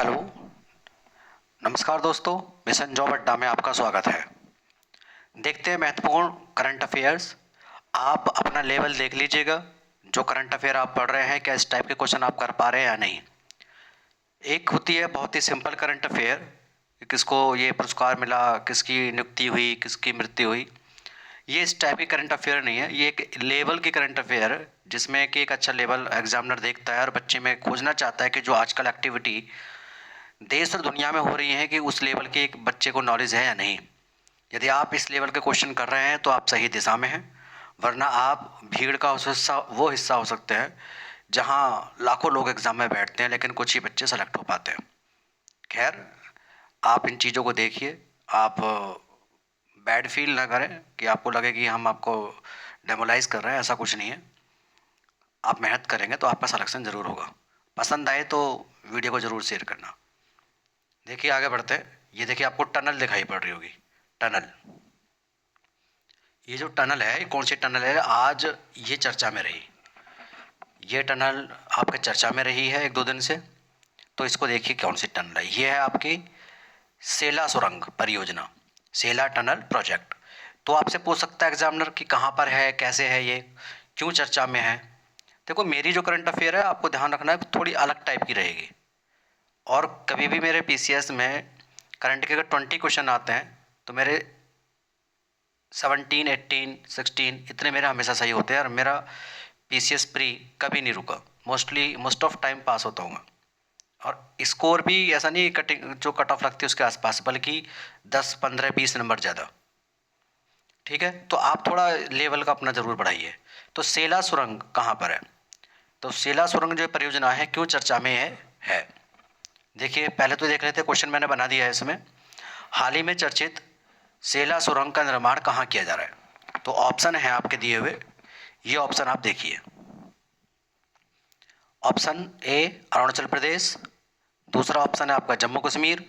Hello, नमस्कार दोस्तों, mission job अड्डा में आपका स्वागत है। देखते हैं महत्वपूर्ण करंट अफेयर्स। आप अपना लेवल देख लीजिएगा, जो करंट अफेयर आप पढ़ रहे हैं क्या इस टाइप के क्वेश्चन आप कर पा रहे हैं या नहीं। एक होती है बहुत ही सिंपल करंट अफेयर, किसको ये पुरस्कार मिला, किसकी नियुक्ति हुई, किसकी मृत्यु हुई। ये इस टाइप की करंट अफेयर नहीं है, ये एक लेवल की करंट अफेयर है, जिसमें कि एक अच्छा लेवल एग्जामिनर देखता है और बच्चे में खोजना चाहता है कि जो आजकल एक्टिविटी देश और दुनिया में हो रही है कि उस लेवल के एक बच्चे को नॉलेज है या नहीं। यदि आप इस लेवल के क्वेश्चन कर रहे हैं तो आप सही दिशा में हैं, वरना आप भीड़ का वो हिस्सा हो सकते हैं जहां लाखों लोग एग्ज़ाम में बैठते हैं लेकिन कुछ ही बच्चे सेलेक्ट हो पाते हैं। खैर, आप इन चीज़ों को देखिए, आप बैड फील ना करें कि आपको लगे कि हम आपको डेमोलाइज कर रहे हैं, ऐसा कुछ नहीं है। आप मेहनत करेंगे तो आपका सिलेक्शन ज़रूर होगा। पसंद आए तो वीडियो को ज़रूर शेयर करना। देखिए आगे बढ़ते हैं। ये देखिए आपको टनल दिखाई पड़ रही होगी, टनल। ये जो टनल है, ये कौन सी टनल है, आज ये चर्चा में रही। ये टनल आपके चर्चा में रही है एक दो दिन से, तो इसको देखिए कौन सी टनल है। ये है आपकी सेला सुरंग परियोजना, सेला टनल प्रोजेक्ट। तो आपसे पूछ सकता है एग्जामिनर कि कहाँ पर है, कैसे है, ये क्यों चर्चा में है। देखो, मेरी जो करंट अफेयर है आपको ध्यान रखना है, थोड़ी अलग टाइप की रहेगी। और कभी भी मेरे पीसीएस में करंट के अगर 20 क्वेश्चन आते हैं तो मेरे 17, 18, 16 इतने मेरे हमेशा सही होते हैं और मेरा पीसीएस प्री कभी नहीं रुका। मोस्ट ऑफ टाइम पास होता हूँ। और स्कोर भी ऐसा नहीं कटिंग जो कट ऑफ लगती है उसके आसपास, बल्कि 10, 15, 20 नंबर ज़्यादा। ठीक है, तो आप थोड़ा लेवल का अपना ज़रूर बढ़ाइए। तो सेला सुरंग कहाँ पर है, तो सेला सुरंग जो परियोजना है क्यों चर्चा में है। देखिए, पहले तो देख रहे थे क्वेश्चन मैंने बना दिया है इसमें। हाल ही में चर्चित सेला सुरंग का निर्माण कहाँ किया जा रहा है। तो ऑप्शन है आपके दिए हुए, ये ऑप्शन आप देखिए। ऑप्शन ए अरुणाचल प्रदेश, दूसरा ऑप्शन है आपका जम्मू कश्मीर,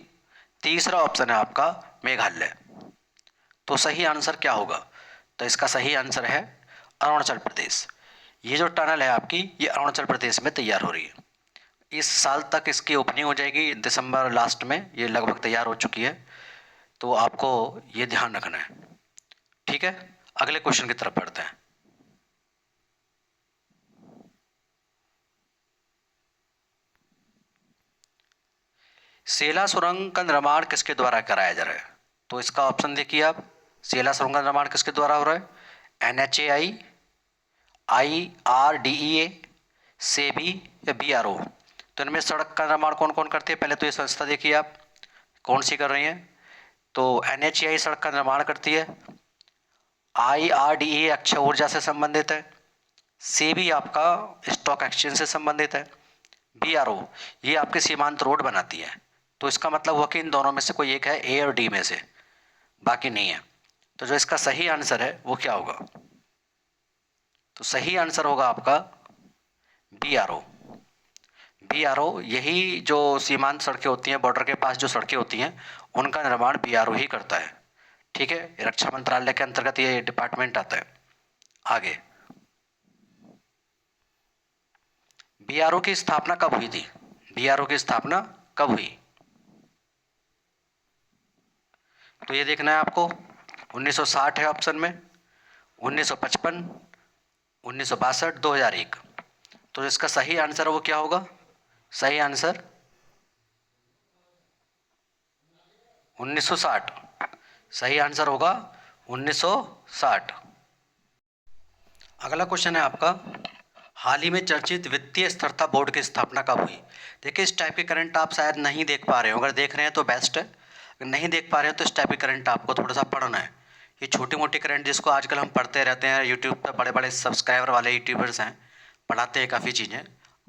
तीसरा ऑप्शन है आपका मेघालय। तो सही आंसर क्या होगा, तो इसका सही आंसर है अरुणाचल प्रदेश। ये जो टनल है आपकी, ये अरुणाचल प्रदेश में तैयार हो रही है। इस साल तक इसकी ओपनिंग हो जाएगी, दिसंबर लास्ट में ये लगभग तैयार हो चुकी है। तो आपको ये ध्यान रखना है। ठीक है, अगले क्वेश्चन की तरफ बढ़ते हैं। सेला सुरंग का निर्माण किसके द्वारा कराया जा रहा है, तो इसका ऑप्शन देखिए आप। सेला सुरंग का निर्माण किसके द्वारा हो रहा है, NHAI, IRDEA, सेबी या BRO। तो इनमें सड़क का निर्माण कौन कौन करती है, पहले तो ये संस्था देखिए आप कौन सी कर रही है। तो NHAI सड़क का निर्माण करती है, IRDEA अक्षय ऊर्जा से संबंधित है, सेबी आपका स्टॉक एक्सचेंज से संबंधित है, BRO ये आपके सीमांत रोड बनाती है। तो इसका मतलब हुआ कि इन दोनों में से कोई एक है, A और D में से, बाकी नहीं है। तो जो इसका सही आंसर है वो क्या होगा, तो सही आंसर होगा आपका BRO। BRO, यही जो सीमांत सड़कें होती हैं, बॉर्डर के पास जो सड़कें होती हैं, उनका निर्माण BRO ही करता है। ठीक है, रक्षा मंत्रालय के अंतर्गत ये डिपार्टमेंट आता है। आगे, BRO की स्थापना कब हुई थी, BRO की स्थापना कब हुई, तो ये देखना है आपको। 1960 है ऑप्शन में, 1955, 1962, 2001। तो इसका सही आंसर वो क्या होगा, सही आंसर 1960। सही आंसर होगा 1960। अगला क्वेश्चन है आपका, हाल ही में चर्चित वित्तीय स्थिरता बोर्ड की स्थापना कब हुई। देखिए, इस टाइप के करंट आप शायद नहीं देख पा रहे हो, अगर देख रहे हैं तो बेस्ट है, अगर नहीं देख पा रहे हो तो इस टाइप के करंट आपको थोड़ा सा पढ़ना है। ये छोटी मोटी करंट जिसको आजकल हम पढ़ते रहते हैं, यूट्यूब पर बड़े बड़े सब्सक्राइबर वाले यूट्यूबर्स हैं, पढ़ाते हैं काफ़ी चीज़ें,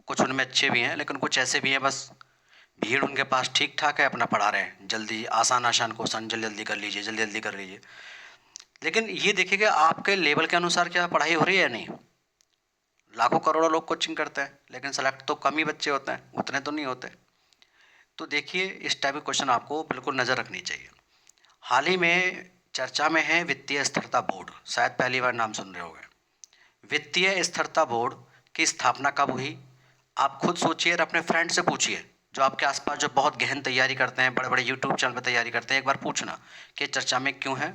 कुछ उनमें अच्छे भी हैं लेकिन कुछ ऐसे भी हैं बस भीड़ उनके पास ठीक ठाक है, अपना पढ़ा रहे हैं, जल्दी आसान आसान क्वेश्चन जल्दी जल्दी कर लीजिए, जल्दी जल्दी कर लीजिए। लेकिन ये देखिएगा आपके लेवल के अनुसार क्या पढ़ाई हो रही है या नहीं। लाखों करोड़ों लोग कोचिंग करते हैं लेकिन सेलेक्ट तो कम ही बच्चे होते हैं, उतने तो नहीं होते। तो देखिए, इस टाइप के क्वेश्चन आपको बिल्कुल नज़र रखनी चाहिए। हाल ही में चर्चा में है वित्तीय स्थिरता बोर्ड, शायद पहली बार नाम सुन रहे होंगे। वित्तीय स्थिरता बोर्ड की स्थापना कब हुई, आप खुद सोचिए और अपने फ्रेंड से पूछिए जो आपके आसपास जो बहुत गहन तैयारी करते हैं, बड़े बड़े यूट्यूब चैनल पर तैयारी करते हैं, एक बार पूछना कि चर्चा में क्यों है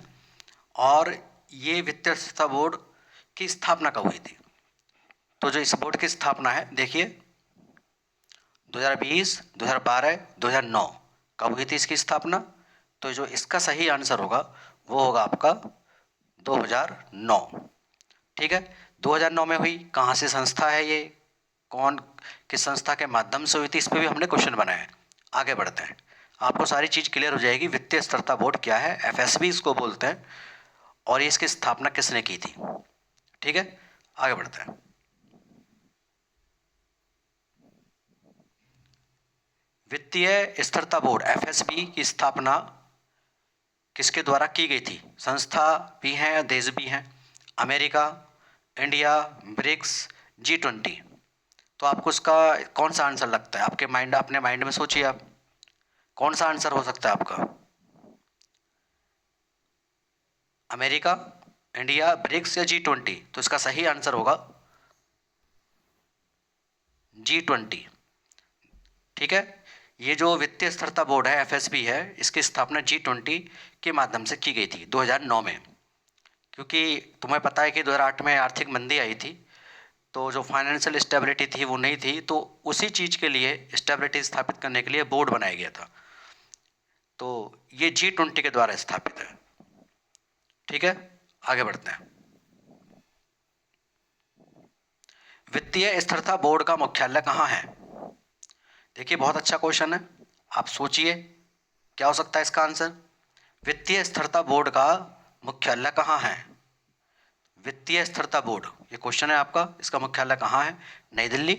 और ये वित्तीय संस्था बोर्ड की स्थापना कब हुई थी। तो जो इस बोर्ड की स्थापना है, देखिए 2020, 2012, 2009 कब हुई थी इसकी स्थापना। तो जो इसका सही आंसर होगा वो होगा आपका 2009। ठीक है, 2009 में हुई। कहाँ से संस्था है ये, कौन किस संस्था के माध्यम से हुई थी, इस पर भी हमने क्वेश्चन बनाए हैं। आगे बढ़ते हैं, आपको सारी चीज़ क्लियर हो जाएगी। वित्तीय स्थिरता बोर्ड क्या है, एफएसबी इसको बोलते हैं, और इसकी स्थापना किसने की थी। ठीक है, आगे बढ़ते हैं। वित्तीय स्थिरता बोर्ड एफएसबी की स्थापना किसके द्वारा की गई थी। संस्था भी हैं, देश भी हैं, अमेरिका, इंडिया, ब्रिक्स, G20। तो आपको इसका कौन सा आंसर लगता है, आपके माइंड, अपने माइंड में सोचिए आप, कौन सा आंसर हो सकता है आपका। अमेरिका, इंडिया, ब्रिक्स या G20। तो इसका सही आंसर होगा G20। ठीक है, ये जो वित्तीय स्थिरता बोर्ड है एफएसबी है, इसकी स्थापना G20 के माध्यम से की गई थी 2009 में। क्योंकि तुम्हें पता है कि 2008 में आर्थिक मंदी आई थी, तो जो फाइनेंशियल स्टेबिलिटी थी वो नहीं थी, तो उसी चीज़ के लिए स्टेबिलिटी स्थापित करने के लिए बोर्ड बनाया गया था। तो ये G20 के द्वारा स्थापित है। ठीक है, आगे बढ़ते हैं। वित्तीय स्थिरता बोर्ड का मुख्यालय कहाँ है। देखिए बहुत अच्छा क्वेश्चन है, आप सोचिए क्या हो सकता है इसका आंसर। वित्तीय स्थिरता बोर्ड का मुख्यालय कहाँ है। वित्तीय स्थिरता बोर्ड, ये क्वेश्चन है आपका, इसका मुख्यालय कहाँ है। नई दिल्ली,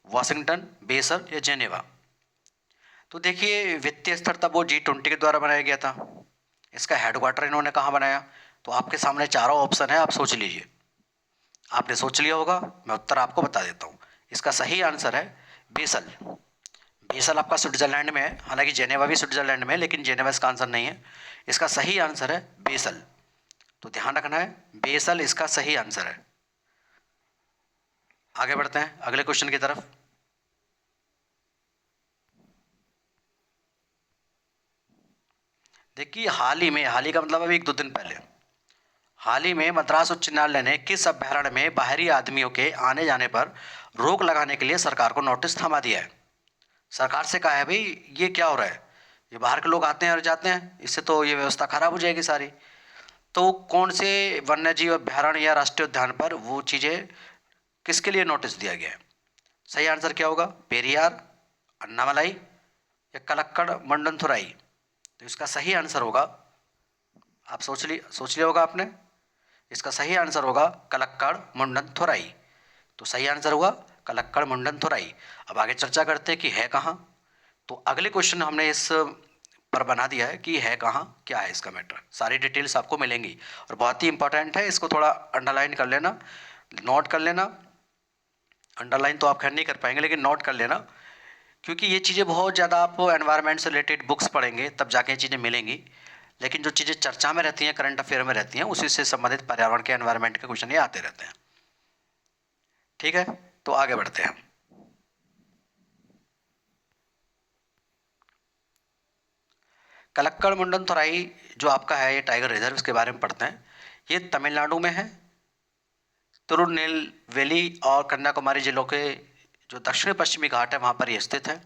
वाशिंगटन, बेसल या जेनेवा। तो देखिए वित्तीय स्थिरता बोर्ड G20 के द्वारा बनाया गया था। इसका हेडक्वार्टर इन्होंने कहाँ बनाया। तो आपके सामने चारों ऑप्शन है, आप सोच लीजिए। आपने सोच लिया होगा, मैं उत्तर आपको बता देता हूँ। इसका सही आंसर है बेसल। बेसल आपका स्विट्जरलैंड में है, हालांकि जेनेवा भी स्विट्जरलैंड में है, लेकिन जेनेवा इसका आंसर नहीं है। इसका सही आंसर है बेसल। तो ध्यान रखना है, बेसल इसका सही आंसर है। आगे बढ़ते हैं अगले क्वेश्चन की तरफ। देखिए हाल ही का मतलब अभी 1-2 दिन पहले, हाल ही में मद्रास उच्च न्यायालय ने किस अभ्यारण्य में बाहरी आदमियों के आने जाने पर रोक लगाने के लिए सरकार को नोटिस थमा दिया है। सरकार से कहा है भाई ये क्या हो रहा है, ये बाहर के लोग आते हैं और जाते हैं, इससे तो ये व्यवस्था खराब हो जाएगी सारी। तो कौन से वन्य जीव अभ्यारण्य या राष्ट्रीय उद्यान पर वो चीज़ें, किसके लिए नोटिस दिया गया है। सही आंसर क्या होगा, पेरियार, अन्नामलाई या कलक्कड़ मंडनथुराई। तो इसका सही आंसर होगा, आप सोच लिया होगा आपने, इसका सही आंसर होगा कलक्कड़ मुंडनथुराई। तो सही आंसर हुआ कलक्कड़ मुंडनथुराई। अब आगे चर्चा करते हैं कि है कहाँ। तो अगले क्वेश्चन हमने इस पर बना दिया है कि है कहाँ, क्या है इसका मैटर, सारी डिटेल्स आपको मिलेंगी और बहुत ही इंपॉर्टेंट है, इसको थोड़ा अंडरलाइन कर लेना, नोट कर लेना। अंडरलाइन तो आप खैर नहीं कर पाएंगे, लेकिन नोट कर लेना, क्योंकि ये चीज़ें बहुत ज़्यादा आप एनवायरनमेंट से रिलेटेड बुक्स पढ़ेंगे तब जाके ये चीज़ें मिलेंगी। लेकिन जो चीज़ें चर्चा में रहती हैं, करंट अफेयर में रहती हैं, उसी से संबंधित पर्यावरण के एनवायरनमेंट के क्वेश्चन ये आते रहते हैं। ठीक है, तो आगे बढ़ते हैं। कलक्कड़ मुंडनथुराई जो आपका है, ये टाइगर रिजर्व, इसके बारे में पढ़ते हैं। ये तमिलनाडु में है, तिरुनेलवेली और कन्याकुमारी जिलों के जो दक्षिण पश्चिमी घाट है वहाँ पर ये स्थित है।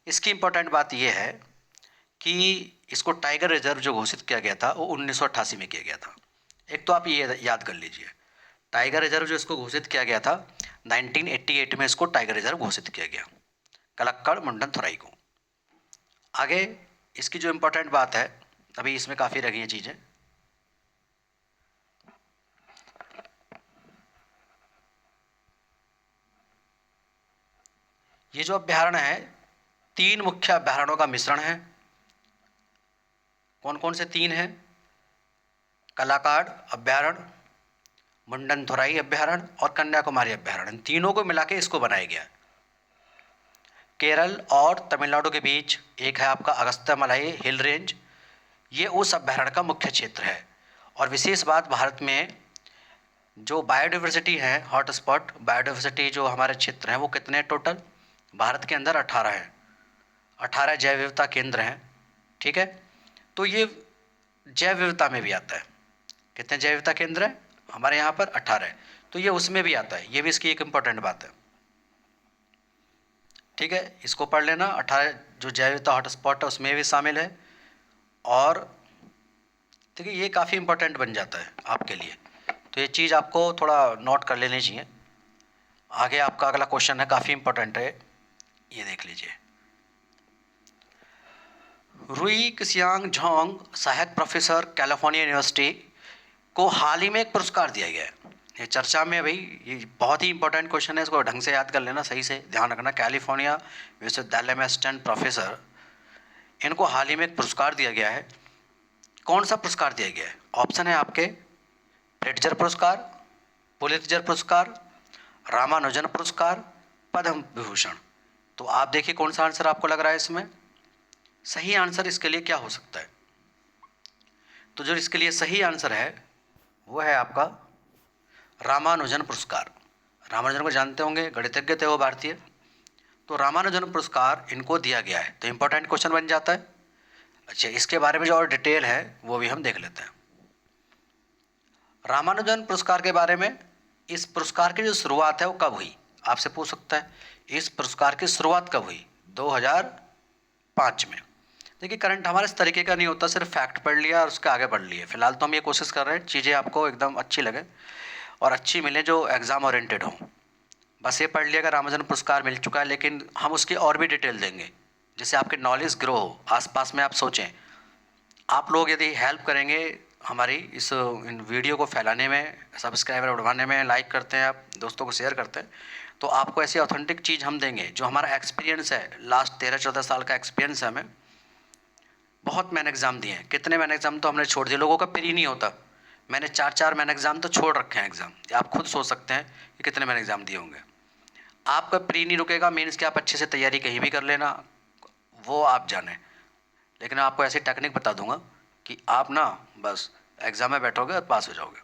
इसकी इम्पोर्टेंट बात यह है कि इसको टाइगर रिजर्व जो घोषित किया गया था वो 1988 में किया गया था। एक तो आप ये याद कर लीजिए, टाइगर रिजर्व जो इसको घोषित किया गया था 1988 में, इसको टाइगर रिजर्व घोषित किया गया कलक्कड़ मुंडनथुराई को। आगे इसकी जो इम्पोर्टेंट बात है, अभी इसमें काफ़ी रही हैं चीज़ें। ये जो अभ्यारण्य है 3 मुख्य अभ्यारण्यों का मिश्रण है। कौन कौन से 3 हैं, कलाकाड़ अभ्यारण्य, मुंडनथुराई अभ्यारण्य और कन्याकुमारी अभ्यारण्य, इन तीनों को मिला के इसको बनाया गया। केरल और तमिलनाडु के बीच एक है आपका अगस्त्यमलाई हिल रेंज, ये उस अभ्यारण्य का मुख्य क्षेत्र है। और विशेष बात, भारत में जो बायोडाइवर्सिटी है, हॉटस्पॉट बायोडाइवर्सिटी जो हमारे क्षेत्र हैं वो कितने टोटल, भारत के अंदर 18 है। 18 जैव विविधता केंद्र हैं, ठीक है। तो ये जैव विविधता में भी आता है। कितने जैव विविधता केंद्र हैं हमारे यहाँ पर? 18 है। तो ये उसमें भी आता है, ये भी इसकी एक इम्पॉर्टेंट बात है, ठीक है। इसको पढ़ लेना। 18 जो जैव विविधता हॉटस्पॉट है उसमें भी शामिल है। और देखिए ये काफ़ी इम्पोर्टेंट बन जाता है आपके लिए, तो ये चीज़ आपको थोड़ा नोट कर लेनी चाहिए। आगे आपका अगला क्वेश्चन है, काफ़ी इम्पोर्टेंट है, ये देख लीजिए। रुई क्सियांग झोंग सहायक प्रोफेसर कैलिफोर्निया यूनिवर्सिटी को हाल ही में एक पुरस्कार दिया गया है। ये चर्चा में भाई, ये बहुत ही इंपॉर्टेंट क्वेश्चन है, इसको ढंग से याद कर लेना, सही से ध्यान रखना। कैलिफोर्निया विश्वविद्यालय में असिस्टेंट प्रोफेसर, इनको हाल ही में एक पुरस्कार दिया गया है। कौन सा पुरस्कार दिया गया है? ऑप्शन है आपके प्रिट्जर पुरस्कार, पुलित्जर पुरस्कार, रामानुजन पुरस्कार, पद्म विभूषण। तो आप देखिए कौन सा आंसर आपको लग रहा है इसमें सही आंसर इसके लिए क्या हो सकता है। तो जो इसके लिए सही आंसर है वो है आपका रामानुजन पुरस्कार। रामानुजन को जानते होंगे, गणितज्ञ थे वो भारतीय। तो रामानुजन पुरस्कार इनको दिया गया है। तो इंपॉर्टेंट क्वेश्चन बन जाता है। अच्छा, इसके बारे में जो और डिटेल है वो भी हम देख लेते हैं। रामानुजन पुरस्कार के बारे में, इस पुरस्कार की जो शुरुआत है वो कब हुई, आपसे पूछ सकता है। इस पुरस्कार की शुरुआत कब हुई? 2005 में। देखिए करंट हमारे इस तरीके का नहीं होता, सिर्फ फैक्ट पढ़ लिया और उसके आगे बढ़ लिए। फिलहाल तो हम ये कोशिश कर रहे हैं चीज़ें आपको एकदम अच्छी लगे और अच्छी मिले, जो एग्ज़ाम ओरिएंटेड हो। बस ये पढ़ लिया कि रामानुजन पुरस्कार मिल चुका है, लेकिन हम उसकी और भी डिटेल देंगे जिससे आपकी नॉलेज ग्रो हो। आसपास में आप सोचें, आप लोग यदि हेल्प करेंगे हमारी इन वीडियो को फैलाने में, सब्सक्राइबर बढ़वाने में, लाइक करते हैं आप, दोस्तों को शेयर करते हैं, तो आपको ऐसी ऑथेंटिक चीज़ हम देंगे जो हमारा एक्सपीरियंस है। लास्ट 13-14 साल का एक्सपीरियंस है हमें। बहुत मैंने एग्ज़ाम दिए हैं, कितने मैंने एग्ज़ाम तो हमने छोड़ दिए, लोगों का प्री नहीं होता। मैंने 4-4 मैंने एग्ज़ाम तो छोड़ रखे हैं एग्ज़ाम। आप खुद सोच सकते हैं कि कितने मैंने एग्ज़ाम दिए होंगे। आपका प्री नहीं रुकेगा, मीन्स कि आप अच्छे से तैयारी कहीं भी कर लेना, वो आप जाने। लेकिन आपको ऐसी टेक्निक बता दूंगा कि आप ना बस एग्ज़ाम में बैठोगे और पास हो जाओगे।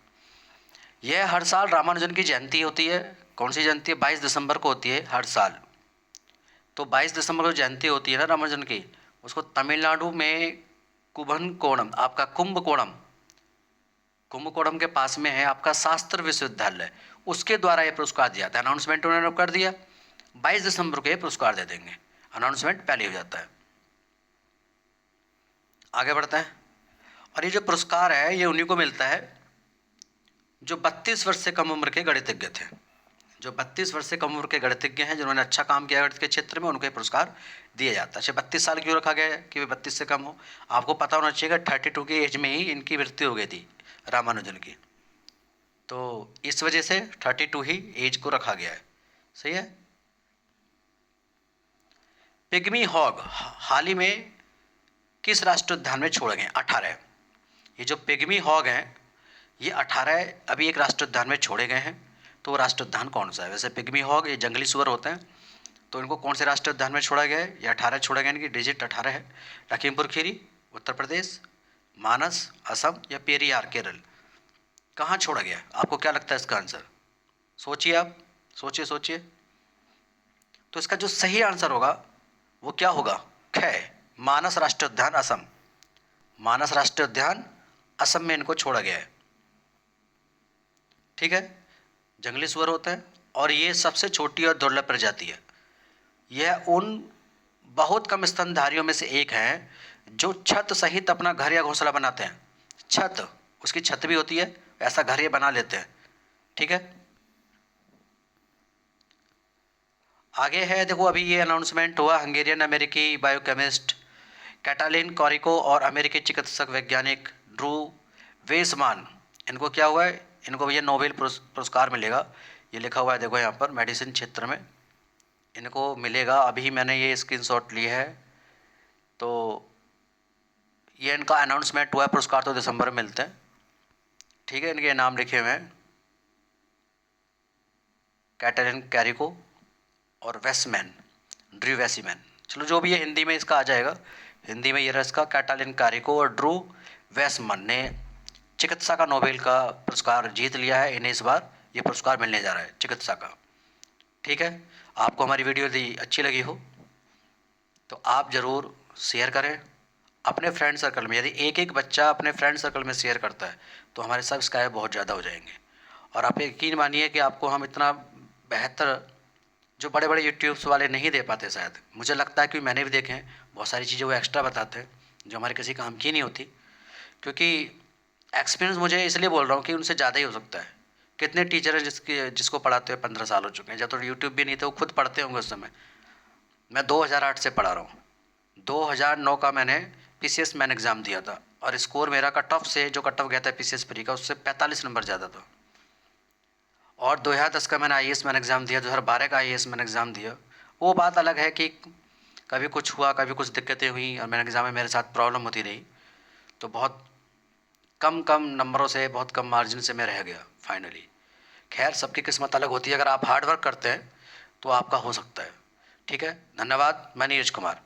यह हर साल रामानुजन की जयंती होती है। कौन सी जयंती है? 22 दिसंबर को होती है हर साल। तो 22 दिसंबर को जयंती होती है ना रामानुजन की, उसको तमिलनाडु में कुंभकोणम, आपका कुंभकोणम के पास में है आपका शास्त्र विश्वविद्यालय, उसके द्वारा ये पुरस्कार दिया था। अनाउंसमेंट उन्होंने कर दिया 22 दिसंबर को ये पुरस्कार दे देंगे, अनाउंसमेंट पहले हो जाता है। आगे बढ़ते हैं। और ये जो पुरस्कार है ये उन्हीं को मिलता है जो 32 वर्ष से कम उम्र के गणितज्ञ थे। जो 32 वर्ष से कम उम्र के गणितज्ञ हैं, जिन्होंने अच्छा काम किया गणित के क्षेत्र में, उनको ये पुरस्कार दिया जाता है। अच्छा, 32 साल क्यों रखा गया है कि वे 32 से कम हो? आपको पता होना चाहिए कि 32 की एज में ही इनकी मृत्यु हो गई थी रामानुजन की। तो इस वजह से 32 ही एज को रखा गया है। सही है। पिग्मी हॉग हाल ही में किस राष्ट्रीय उद्यान में छोड़े गए? 18। ये जो पिग्मी हॉग हैं ये 18 अभी एक राष्ट्रीय उद्यान में छोड़े गए हैं। तो वो राष्ट्रीय उद्यान कौन सा है? वैसे पिग्मी हॉग ये जंगली सुअर होते हैं, तो इनको कौन से राष्ट्रीय उद्यान में छोड़ा गया है? ये 18 छोड़े गए, इनकी डिजिट 18 है। लखीमपुर खीरी उत्तर प्रदेश, मानस असम, या पेरियार केरल। कहाँ छोड़ा गया? आपको क्या लगता है इसका आंसर? सोचिए आप, सोचिए सोचिए। तो इसका जो सही आंसर होगा वो क्या होगा? ख, मानस राष्ट्रीय उद्यान असम। मानस राष्ट्रीय उद्यान असम में इनको छोड़ा गया है। ठीक है। जंगली सुअर होते हैं और ये सबसे छोटी और दुर्लभ प्रजाति है। यह उन बहुत कम स्तनधारियों में से एक है जो छत सहित अपना घर या घोंसला बनाते हैं। छत, उसकी छत भी होती है, ऐसा घर ये बना लेते हैं। ठीक है। आगे है, देखो अभी ये अनाउंसमेंट हुआ, हंगेरियन अमेरिकी बायोकेमिस्ट कैटालिन कॉरिको और अमेरिकी चिकित्सक वैज्ञानिक ड्रू वेसमान, इनको क्या हुआ है? इनको भैया नोबेल पुरस्कार मिलेगा। ये लिखा हुआ है देखो यहाँ पर, मेडिसिन क्षेत्र में इनको मिलेगा। अभी मैंने ये स्क्रीनशॉट ली है। तो ये इनका अनाउंसमेंट हुआ है, पुरस्कार तो दिसंबर में मिलते हैं। ठीक है। इनके नाम लिखे हुए हैं, कैटालिन कैरिको और वेसमैन, ड्रू वेसीमैन। चलो जो भी है, हिंदी में इसका आ जाएगा। हिंदी में ये रहा इसका, कैटालिन कैरिको और ड्रू वेसमैन ने चिकित्सा का नोबेल का पुरस्कार जीत लिया है। इन्हें इस बार ये पुरस्कार मिलने जा रहा है चिकित्सा का। ठीक है। आपको हमारी वीडियो यदि अच्छी लगी हो तो आप ज़रूर शेयर करें अपने फ्रेंड सर्कल में। यदि एक एक बच्चा अपने फ्रेंड सर्कल में शेयर करता है तो हमारे सब्सक्राइब बहुत ज़्यादा हो जाएंगे। और आप यकीन मानिए कि आपको हम इतना बेहतर जो बड़े बड़े यूट्यूब्स वाले नहीं दे पाते, शायद मुझे लगता है कि मैंने भी देखे हैं बहुत सारी चीज़ें वो एक्स्ट्रा बताते हैं जो हमारे किसी काम की नहीं होती। क्योंकि एक्सपीरियंस मुझे इसलिए बोल रहा हूँ कि उनसे ज़्यादा ही हो सकता है। कितने टीचर हैं जिसको पढ़ाते हुए 15 साल हो चुके हैं, जब तो यूट्यूब भी नहीं थे वो खुद पढ़ते होंगे उस समय। मैं 2008 से पढ़ा रहा हूँ। 2009 का मैंने पीसीएस मैन एग्ज़ाम दिया था और स्कोर मेरा कट ऑफ से जो कट ऑफ गया था पीसीएस प्री का उससे 45 नंबर ज़्यादा था। और 2010 का मैंने आईएएस मैन एग्ज़ाम दिया, 2012 का आईएएस मैन एग्ज़ाम दिया। वो बात अलग है कि कभी कुछ हुआ, कभी कुछ दिक्कतें हुई और मैन एग्ज़ाम में मेरे साथ प्रॉब्लम होती रही, तो बहुत कम कम नंबरों से, बहुत कम मार्जिन से मैं रह गया फाइनली। खैर, सबकी किस्मत अलग होती है। अगर आप हार्ड वर्क करते हैं तो आपका हो सकता है। ठीक है, धन्यवाद। मैं नीरज कुमार।